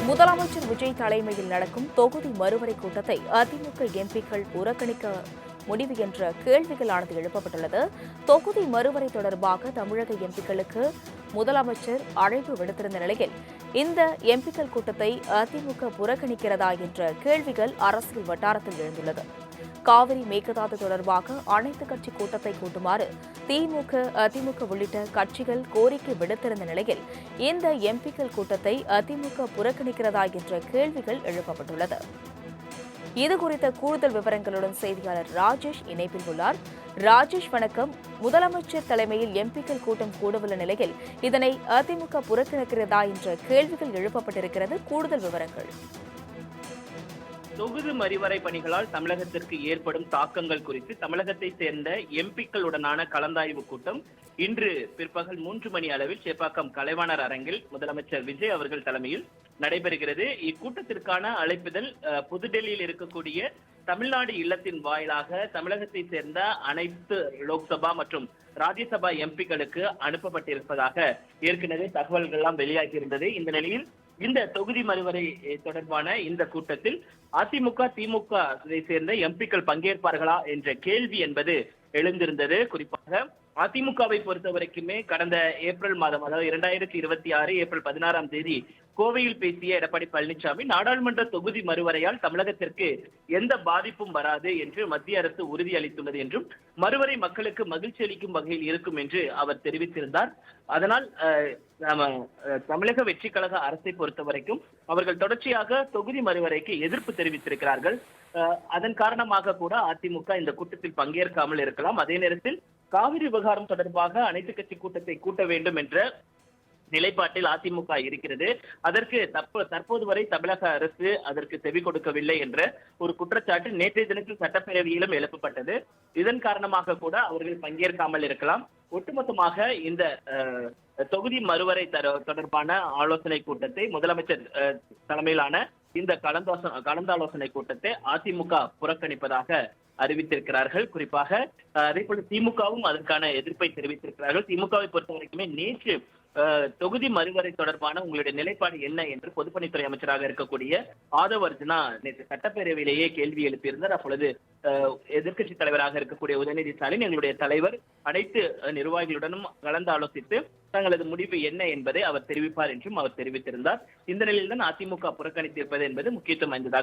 முதலமைச்சர் விஜய் தலைமையில் நடக்கும் தொகுதி மறுவரை கூட்டத்தை அதிமுக எம்பிக்கள் புறக்கணிக்க முடிவு என்ற கேள்விகளானது எழுப்பப்பட்டுள்ளது. தொகுதி மறுவரை தொடர்பாக தமிழக எம்பிக்களுக்கு முதலமைச்சர் அழைப்பு விடுத்திருந்த நிலையில் இந்த எம்பிக்கள் கூட்டத்தை அதிமுக புறக்கணிக்கிறதா என்ற கேள்விகள் அரசியல் வட்டாரத்தில் எழுந்துள்ளது. காவிரி மேகதாது தொடர்பாக அனைத்து கட்சி கூட்டத்தை கூட்டுமாறு திமுக, அதிமுக உள்ளிட்ட கட்சிகள் கோரிக்கை விடுத்திருந்த நிலையில் இந்த எம்பிக்கள் கூட்டத்தை அதிமுக புறக்கணிக்கிறதா என்ற கேள்விகள் எழுப்பப்பட்டுள்ளது. இதுகுறித்த கூடுதல் விவரங்களுடன் செய்தியாளர் ராஜேஷ் இணைப்பில் உள்ளார். ராஜேஷ், வணக்கம். முதலமைச்சர் தலைமையில் எம்பிக்கள் கூட்டம் கூடவுள்ள நிலையில் இதனை அதிமுக புறக்கணிக்கிறதா என்ற கேள்விகள் எழுப்பப்பட்டிருக்கிறது. கூடுதல் விவரங்கள். தொகுதி மறுவரை பணிகளால் தமிழகத்திற்கு ஏற்படும் தாக்கங்கள் குறித்து தமிழகத்தை சேர்ந்த எம்பிக்களுடனான கலந்தாய்வு கூட்டம் இன்று பிற்பகல் 3 மணி அளவில் சேப்பாக்கம் கலைவாணர் அரங்கில் முதலமைச்சர் விஜய் அவர்கள் தலைமையில் நடைபெறுகிறது. இக்கூட்டத்திற்கான அழைப்பிதழ் புதுடெல்லியில் இருக்கக்கூடிய தமிழ்நாடு இல்லத்தின் வாயிலாக தமிழகத்தை சேர்ந்த அனைத்து லோக்சபா மற்றும் ராஜ்யசபா எம்பிக்களுக்கு அனுப்பப்பட்டிருப்பதாக ஏற்கனவே தகவல்கள் எல்லாம் வெளியாகியிருந்தது. இந்த நிலையில் இந்த தொகுதி மறுவரை தொடர்பான இந்த கூட்டத்தில் அதிமுக, திமுக சேர்ந்த எம்பிக்கள் பங்கேற்பார்களா என்ற கேள்வி என்பது எழுந்திருந்தது. குறிப்பாக அதிமுகவை பொறுத்த வரைக்குமே கடந்த ஏப்ரல் மாதம், அதாவது 2026 ஏப்ரல் 16ஆம் தேதி கோவையில் பேசிய எடப்பாடி பழனிசாமி, நாடாளுமன்ற தொகுதி மறுவரையால் தமிழகத்திற்கு எந்த பாதிப்பும் வராது என்று மத்திய அரசு உறுதியளித்துள்ளது என்றும் மறுவரை மக்களுக்கு மகிழ்ச்சி அளிக்கும் வகையில் இருக்கும் என்று அவர் தெரிவித்திருந்தார். அதனால் தமிழக வெற்றி கழக அரசை பொறுத்த வரைக்கும் அவர்கள் தொடர்ச்சியாக தொகுதி மறுவரைக்கு எதிர்ப்பு தெரிவித்திருக்கிறார்கள். அதன் காரணமாக கூட அதிமுக இந்த கூட்டத்தில் பங்கேற்காமல் இருக்கலாம். அதே நேரத்தில் காவிரி விவகாரம் தொடர்பாக அனைத்து கட்சி கூட்டத்தை கூட்ட வேண்டும் என்ற நிலைப்பாட்டில் அதிமுக இருக்கிறது. அதற்கு தற்போது வரை தமிழக அரசு அதற்கு செவி கொடுக்கவில்லை என்ற ஒரு குற்றச்சாட்டு நேற்றைய தினத்தில் சட்டப்பேரவையிலும் எழுப்பப்பட்டது. இதன் காரணமாக கூட அவர்கள் பங்கேற்காமல் இருக்கலாம். ஒட்டுமொத்தமாக இந்த தொகுதி மறுவரை தொடர்பான ஆலோசனை கூட்டத்தை முதலமைச்சர் தலைமையிலான இந்த கலந்தாலோசனை கூட்டத்தை அதிமுக புறக்கணிப்பதாக அறிவித்திருக்கிறார்கள். குறிப்பாக அதேபோல திமுகவும் அதற்கான எதிர்ப்பை தெரிவித்திருக்கிறார்கள். திமுகவை பொறுத்த வரைக்குமே நேற்று தொகுதி மறுவரை தொடர்பான உங்களுடைய நிலைப்பாடு என்ன என்று பொதுப்பணித்துறை அமைச்சராக இருக்கக்கூடிய ஆதவ் அர்ஜுனா நேற்று சட்டப்பேரவையிலேயே கேள்வி எழுப்பியிருந்தார். அப்பொழுது எதிர்க்கட்சி தலைவராக இருக்கக்கூடிய உதயநிதி ஸ்டாலின், எங்களுடைய தலைவர் அனைத்து நிர்வாகிகளுடனும் கலந்து ஆலோசித்து தங்களது முடிவு என்ன என்பதை அவர் தெரிவிப்பார் என்றும் அவர் தெரிவித்திருந்தார். இந்த நிலையில்தான் அதிமுக புறக்கணித்திருப்பது என்பது முக்கியத்துவம் வாய்ந்ததாக